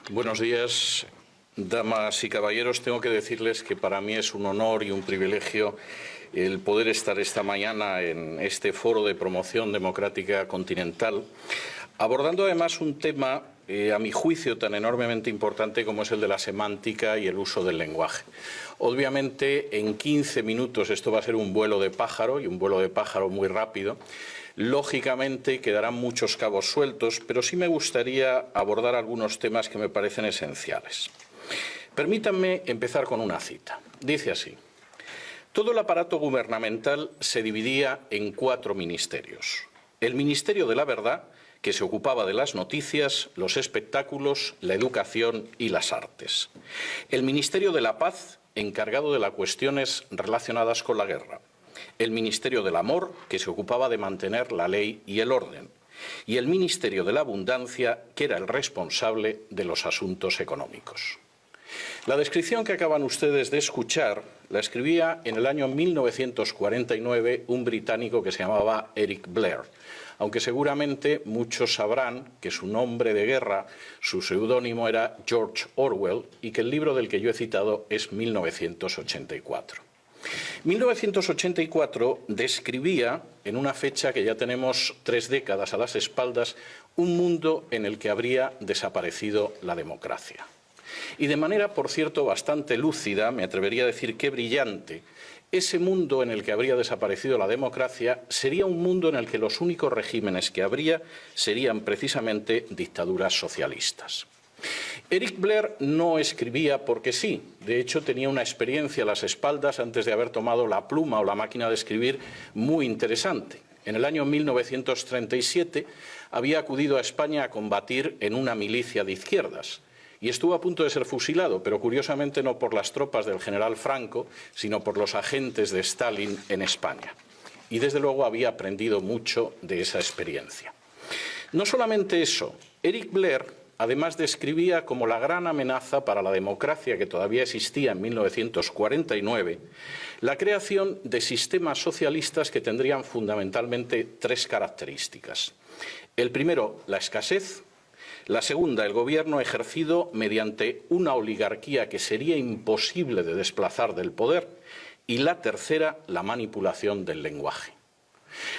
Buenos días, damas y caballeros. Tengo que decirles que para mí es un honor y un privilegio el poder estar esta mañana en este foro de promoción democrática continental, abordando además un tema, a mi juicio, tan enormemente importante como es el de la semántica y el uso del lenguaje. Obviamente, en 15 minutos esto va a ser un vuelo de pájaro, y un vuelo de pájaro muy rápido. Lógicamente quedarán muchos cabos sueltos, pero sí me gustaría abordar algunos temas que me parecen esenciales. Permítanme empezar con una cita. Dice así: todo el aparato gubernamental se dividía en 4 ministerios. El Ministerio de la Verdad, que se ocupaba de las noticias, los espectáculos, la educación y las artes. El Ministerio de la Paz, encargado de las cuestiones relacionadas con la guerra. El Ministerio del Amor, que se ocupaba de mantener la ley y el orden. Y el Ministerio de la Abundancia, que era el responsable de los asuntos económicos. La descripción que acaban ustedes de escuchar la escribía en el año 1949 un británico que se llamaba Eric Blair, aunque seguramente muchos sabrán que su nombre de guerra, su seudónimo era George Orwell, y que el libro del que yo he citado es 1984. 1984 describía, en una fecha que ya tenemos 3 décadas a las espaldas, un mundo en el que habría desaparecido la democracia. Y de manera, por cierto, bastante lúcida, me atrevería a decir que brillante, ese mundo en el que habría desaparecido la democracia sería un mundo en el que los únicos regímenes que habría serían precisamente dictaduras socialistas. Eric Blair no escribía porque sí. De hecho, tenía una experiencia a las espaldas antes de haber tomado la pluma o la máquina de escribir muy interesante. En el año 1937 había acudido a España a combatir en una milicia de izquierdas y estuvo a punto de ser fusilado, pero curiosamente no por las tropas del general Franco, sino por los agentes de Stalin en España. Y desde luego había aprendido mucho de esa experiencia. No solamente eso, Eric Blair además describía como la gran amenaza para la democracia que todavía existía en 1949, la creación de sistemas socialistas que tendrían fundamentalmente 3 características. El primero, la escasez. La segunda, el gobierno ejercido mediante una oligarquía que sería imposible de desplazar del poder. Y la tercera, la manipulación del lenguaje.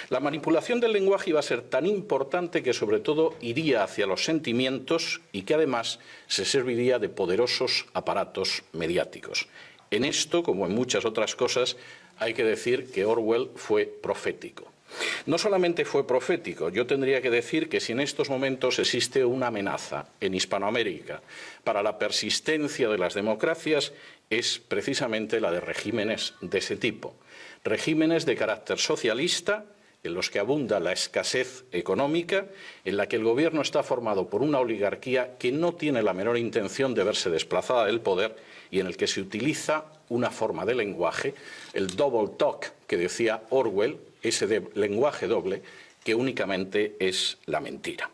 La manipulación del lenguaje iba a ser tan importante que sobre todo iría hacia los sentimientos y que además se serviría de poderosos aparatos mediáticos. En esto, como en muchas otras cosas, hay que decir que Orwell fue profético. No solamente fue profético, yo tendría que decir que si en estos momentos existe una amenaza en Hispanoamérica para la persistencia de las democracias, es precisamente la de regímenes de ese tipo. Regímenes de carácter socialista, en los que abunda la escasez económica, en la que el gobierno está formado por una oligarquía que no tiene la menor intención de verse desplazada del poder y en el que se utiliza una forma de lenguaje, el double talk que decía Orwell, ese lenguaje doble, que únicamente es la mentira.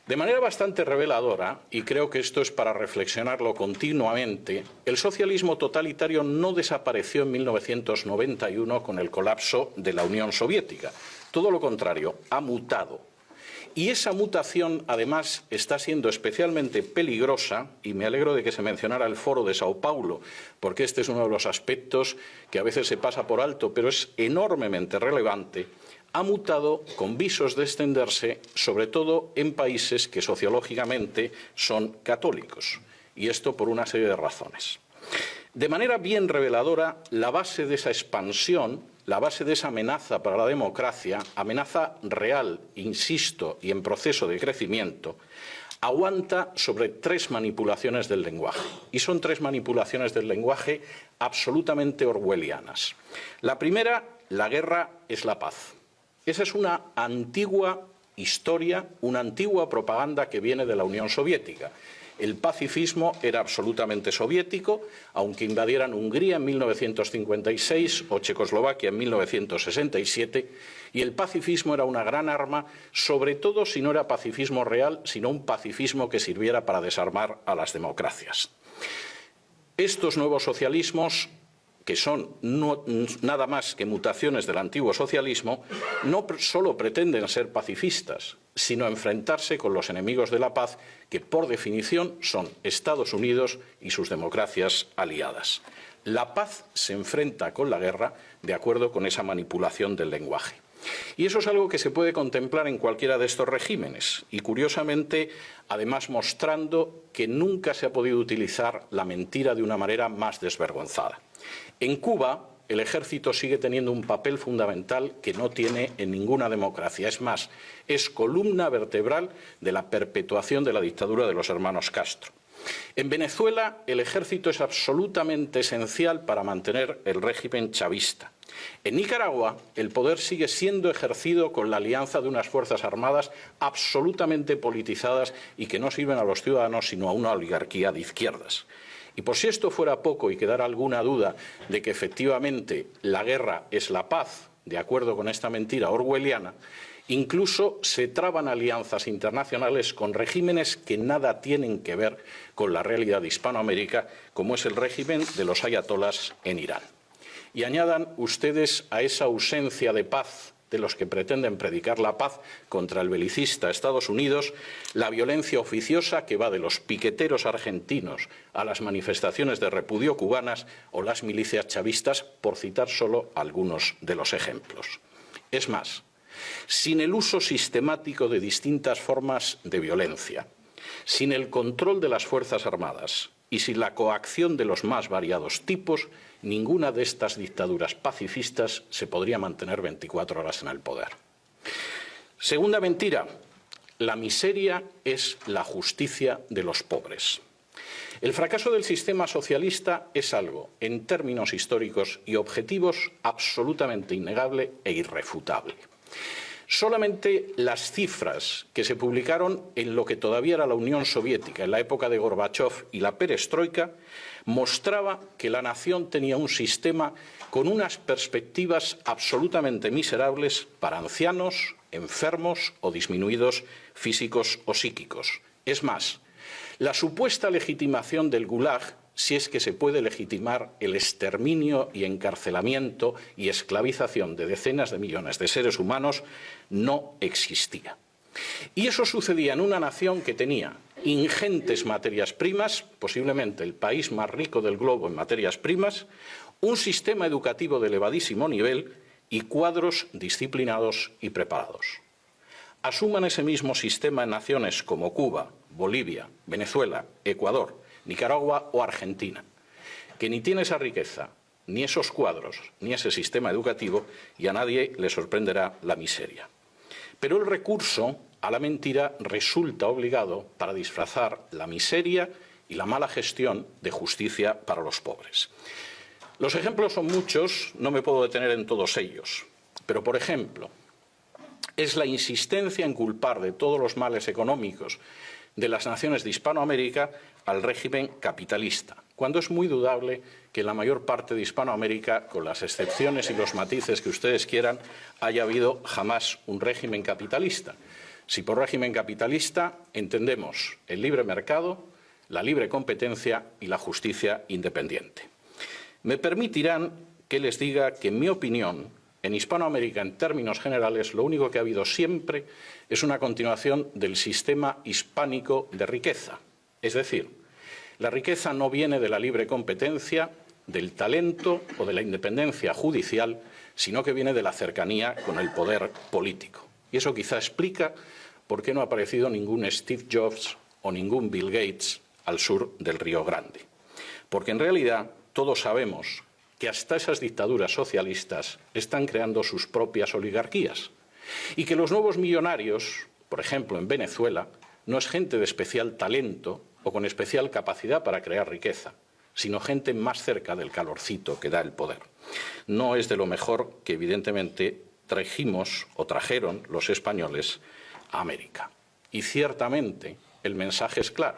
De manera bastante reveladora, y creo que esto es para reflexionarlo continuamente, el socialismo totalitario no desapareció en 1991 con el colapso de la Unión Soviética. Todo lo contrario, ha mutado. Y esa mutación, además, está siendo especialmente peligrosa, y me alegro de que se mencionara el Foro de Sao Paulo, porque este es uno de los aspectos que a veces se pasa por alto, pero es enormemente relevante. Ha mutado con visos de extenderse, sobre todo en países que sociológicamente son católicos, y esto por una serie de razones. De manera bien reveladora, la base de esa expansión, la base de esa amenaza para la democracia, amenaza real, insisto, y en proceso de crecimiento, aguanta sobre 3 manipulaciones del lenguaje. Y son 3 manipulaciones del lenguaje absolutamente orwellianas. La primera, la guerra es la paz. Esa es una antigua historia, una antigua propaganda que viene de la Unión Soviética. El pacifismo era absolutamente soviético, aunque invadieran Hungría en 1956 o Checoslovaquia en 1967, y el pacifismo era una gran arma, sobre todo si no era pacifismo real, sino un pacifismo que sirviera para desarmar a las democracias. Estos nuevos socialismos que son nada más que mutaciones del antiguo socialismo, no solo pretenden ser pacifistas, sino enfrentarse con los enemigos de la paz, que por definición son Estados Unidos y sus democracias aliadas. La paz se enfrenta con la guerra de acuerdo con esa manipulación del lenguaje. Y eso es algo que se puede contemplar en cualquiera de estos regímenes y, curiosamente, además mostrando que nunca se ha podido utilizar la mentira de una manera más desvergonzada. En Cuba, el ejército sigue teniendo un papel fundamental que no tiene en ninguna democracia. Es más, es columna vertebral de la perpetuación de la dictadura de los hermanos Castro. En Venezuela, el ejército es absolutamente esencial para mantener el régimen chavista. En Nicaragua, el poder sigue siendo ejercido con la alianza de unas fuerzas armadas absolutamente politizadas y que no sirven a los ciudadanos sino a una oligarquía de izquierdas. Y por si esto fuera poco y quedara alguna duda de que efectivamente la guerra es la paz, de acuerdo con esta mentira orwelliana, incluso se traban alianzas internacionales con regímenes que nada tienen que ver con la realidad de Hispanoamérica, como es el régimen de los ayatolás en Irán. Y añadan ustedes a esa ausencia de paz de los que pretenden predicar la paz contra el belicista Estados Unidos, la violencia oficiosa que va de los piqueteros argentinos a las manifestaciones de repudio cubanas o las milicias chavistas, por citar solo algunos de los ejemplos. Es más, sin el uso sistemático de distintas formas de violencia, sin el control de las Fuerzas Armadas y sin la coacción de los más variados tipos, ninguna de estas dictaduras pacifistas se podría mantener 24 horas en el poder. Segunda mentira, la miseria es la justicia de los pobres. El fracaso del sistema socialista es algo, en términos históricos y objetivos, absolutamente innegable e irrefutable. Solamente las cifras que se publicaron en lo que todavía era la Unión Soviética, en la época de Gorbachov y la perestroika, mostraba que la nación tenía un sistema con unas perspectivas absolutamente miserables para ancianos, enfermos o disminuidos físicos o psíquicos. Es más, la supuesta legitimación del Gulag, si es que se puede legitimar el exterminio y encarcelamiento y esclavización de decenas de millones de seres humanos, no existía. Y eso sucedía en una nación que tenía ingentes materias primas, posiblemente el país más rico del globo en materias primas, un sistema educativo de elevadísimo nivel y cuadros disciplinados y preparados. Asuman ese mismo sistema en naciones como Cuba, Bolivia, Venezuela, Ecuador, Nicaragua o Argentina, que ni tiene esa riqueza, ni esos cuadros, ni ese sistema educativo, y a nadie le sorprenderá la miseria. Pero el recurso a la mentira resulta obligado para disfrazar la miseria y la mala gestión de justicia para los pobres. Los ejemplos son muchos, no me puedo detener en todos ellos, pero, por ejemplo, es la insistencia en culpar de todos los males económicos de las naciones de Hispanoamérica al régimen capitalista, cuando es muy dudable que en la mayor parte de Hispanoamérica, con las excepciones y los matices que ustedes quieran, haya habido jamás un régimen capitalista. Si por régimen capitalista entendemos el libre mercado, la libre competencia y la justicia independiente. Me permitirán que les diga que, en mi opinión, en Hispanoamérica, en términos generales, lo único que ha habido siempre es una continuación del sistema hispánico de riqueza. Es decir, la riqueza no viene de la libre competencia, del talento o de la independencia judicial, sino que viene de la cercanía con el poder político. Y eso quizá explica por qué no ha aparecido ningún Steve Jobs o ningún Bill Gates al sur del Río Grande. Porque en realidad todos sabemos que hasta esas dictaduras socialistas están creando sus propias oligarquías y que los nuevos millonarios, por ejemplo en Venezuela, no es gente de especial talento o con especial capacidad para crear riqueza, sino gente más cerca del calorcito que da el poder. No es de lo mejor que evidentemente trajimos o trajeron los españoles a América. Y ciertamente el mensaje es claro.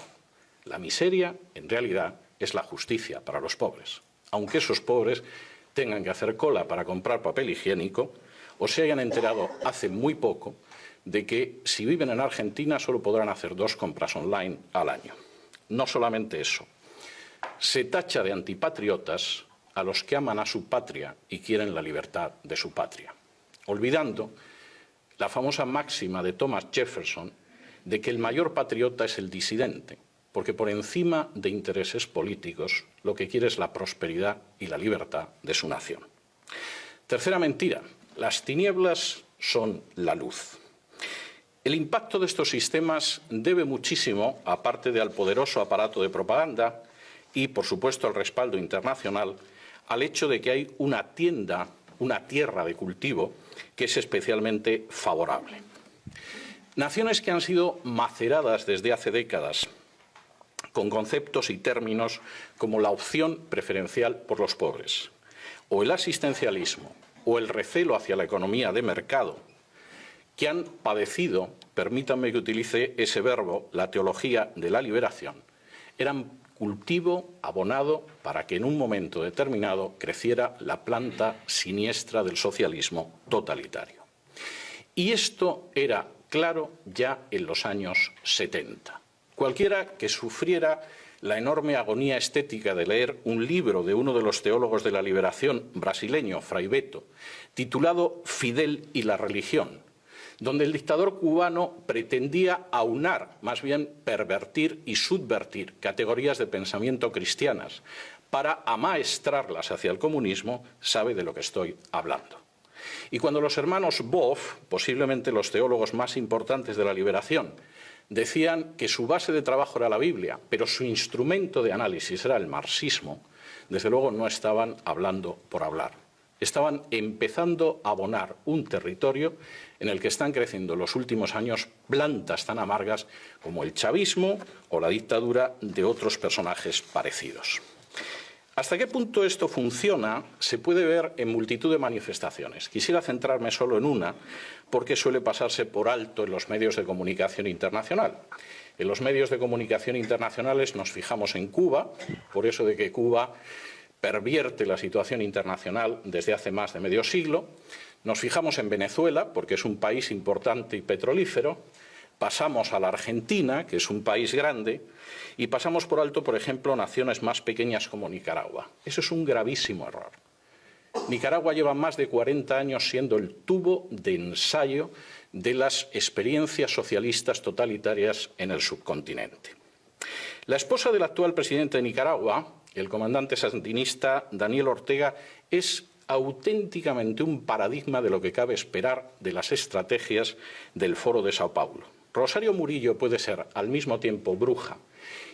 La miseria, en realidad, es la justicia para los pobres. Aunque esos pobres tengan que hacer cola para comprar papel higiénico o se hayan enterado hace muy poco de que si viven en Argentina solo podrán hacer 2 compras online al año. No solamente eso, se tacha de antipatriotas a los que aman a su patria y quieren la libertad de su patria, olvidando la famosa máxima de Thomas Jefferson de que el mayor patriota es el disidente, porque por encima de intereses políticos lo que quiere es la prosperidad y la libertad de su nación. Tercera mentira, las tinieblas son la luz. El impacto de estos sistemas debe muchísimo, aparte de al poderoso aparato de propaganda y, por supuesto, al respaldo internacional, al hecho de que hay una tierra de cultivo que es especialmente favorable. Naciones que han sido maceradas desde hace décadas con conceptos y términos como la opción preferencial por los pobres, o el asistencialismo, o el recelo hacia la economía de mercado, que han padecido, permítanme que utilice ese verbo, la teología de la liberación, eran cultivo abonado para que en un momento determinado creciera la planta siniestra del socialismo totalitario. Y esto era claro ya en los años 70. Cualquiera que sufriera la enorme agonía estética de leer un libro de uno de los teólogos de la liberación brasileño, Frei Beto, titulado Fidel y la religión, donde el dictador cubano pretendía aunar, más bien pervertir y subvertir categorías de pensamiento cristianas para amaestrarlas hacia el comunismo, sabe de lo que estoy hablando. Y cuando los hermanos Boff, posiblemente los teólogos más importantes de la liberación, decían que su base de trabajo era la Biblia, pero su instrumento de análisis era el marxismo, desde luego no estaban hablando por hablar. Estaban empezando a abonar un territorio en el que están creciendo en los últimos años plantas tan amargas como el chavismo o la dictadura de otros personajes parecidos. ¿Hasta qué punto esto funciona? Se puede ver en multitud de manifestaciones. Quisiera centrarme solo en una, porque suele pasarse por alto en los medios de comunicación internacional. En los medios de comunicación internacionales nos fijamos en Cuba, por eso de que Cuba pervierte la situación internacional desde hace más de medio siglo. Nos fijamos en Venezuela, porque es un país importante y petrolífero. Pasamos a la Argentina, que es un país grande, y pasamos por alto, por ejemplo, naciones más pequeñas como Nicaragua. Eso es un gravísimo error. Nicaragua lleva más de 40 años siendo el tubo de ensayo de las experiencias socialistas totalitarias en el subcontinente. La esposa del actual presidente de Nicaragua, el comandante sandinista Daniel Ortega, es auténticamente un paradigma de lo que cabe esperar de las estrategias del Foro de Sao Paulo. Rosario Murillo puede ser al mismo tiempo bruja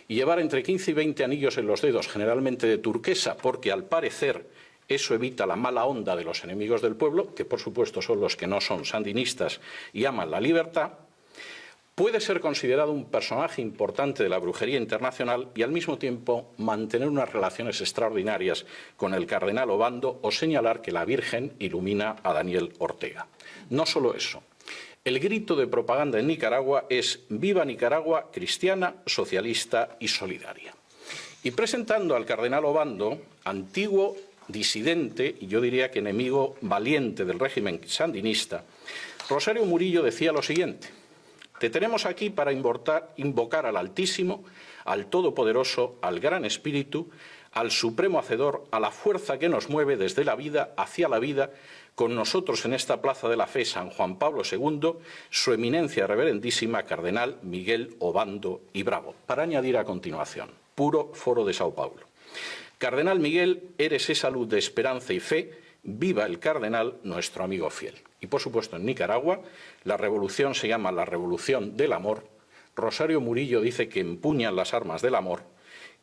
y llevar entre 15 y 20 anillos en los dedos, generalmente de turquesa, porque al parecer eso evita la mala onda de los enemigos del pueblo, que por supuesto son los que no son sandinistas y aman la libertad. Puede ser considerado un personaje importante de la brujería internacional y al mismo tiempo mantener unas relaciones extraordinarias con el cardenal Obando o señalar que la Virgen ilumina a Daniel Ortega. No solo eso. El grito de propaganda en Nicaragua es «Viva Nicaragua, cristiana, socialista y solidaria». Y presentando al cardenal Obando, antiguo disidente y yo diría que enemigo valiente del régimen sandinista, Rosario Murillo decía lo siguiente: «Te tenemos aquí para invocar al Altísimo, al Todopoderoso, al Gran Espíritu, al Supremo Hacedor, a la fuerza que nos mueve desde la vida hacia la vida, con nosotros en esta Plaza de la Fe San Juan Pablo II, su eminencia reverendísima Cardenal Miguel Obando y Bravo». Para añadir a continuación, puro Foro de Sao Paulo: «Cardenal Miguel, eres esa luz de esperanza y fe, viva el cardenal, nuestro amigo fiel». Y por supuesto en Nicaragua la revolución se llama la Revolución del Amor. Rosario Murillo dice que empuñan las armas del amor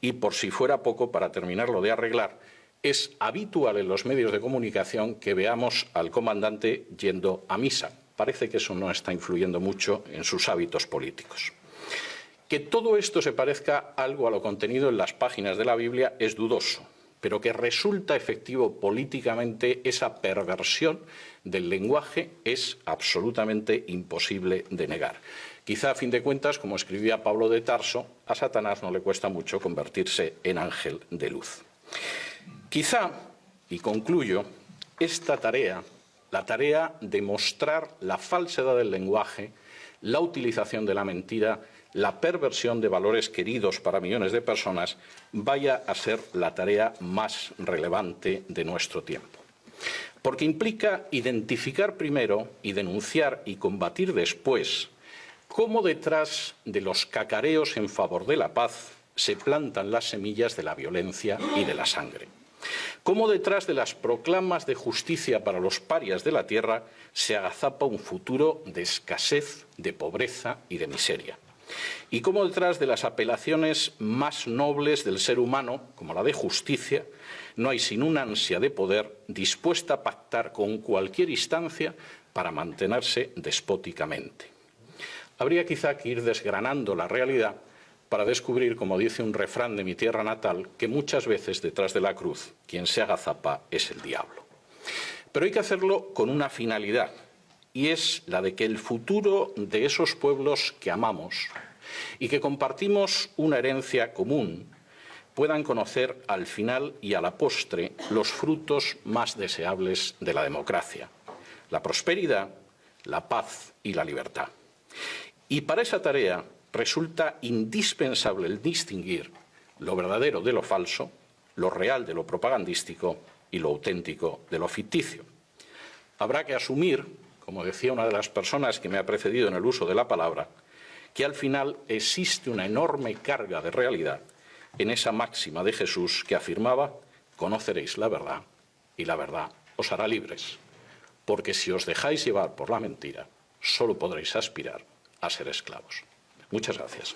y, por si fuera poco, para terminarlo de arreglar, es habitual en los medios de comunicación que veamos al comandante yendo a misa. Parece que eso no está influyendo mucho en sus hábitos políticos. Que todo esto se parezca algo a lo contenido en las páginas de la Biblia es dudoso, pero que resulta efectivo políticamente esa perversión del lenguaje es absolutamente imposible de negar. Quizá, a fin de cuentas, como escribía Pablo de Tarso, a Satanás no le cuesta mucho convertirse en ángel de luz. Quizá, y concluyo, esta tarea, la tarea de mostrar la falsedad del lenguaje, la utilización de la mentira, la perversión de valores queridos para millones de personas vaya a ser la tarea más relevante de nuestro tiempo. Porque implica identificar primero y denunciar y combatir después cómo detrás de los cacareos en favor de la paz se plantan las semillas de la violencia y de la sangre. Cómo detrás de las proclamas de justicia para los parias de la tierra se agazapa un futuro de escasez, de pobreza y de miseria. Y cómo detrás de las apelaciones más nobles del ser humano, como la de justicia, no hay sino una ansia de poder dispuesta a pactar con cualquier instancia para mantenerse despóticamente. Habría quizá que ir desgranando la realidad para descubrir, como dice un refrán de mi tierra natal, que muchas veces detrás de la cruz quien se agazapa es el diablo. Pero hay que hacerlo con una finalidad, y es la de que el futuro de esos pueblos que amamos y que compartimos una herencia común puedan conocer al final y a la postre los frutos más deseables de la democracia: la prosperidad, la paz y la libertad. Y para esa tarea resulta indispensable el distinguir lo verdadero de lo falso, lo real de lo propagandístico y lo auténtico de lo ficticio. Habrá que asumir, como decía una de las personas que me ha precedido en el uso de la palabra, que al final existe una enorme carga de realidad en esa máxima de Jesús que afirmaba: conoceréis la verdad y la verdad os hará libres, porque si os dejáis llevar por la mentira, solo podréis aspirar a ser esclavos. Muchas gracias.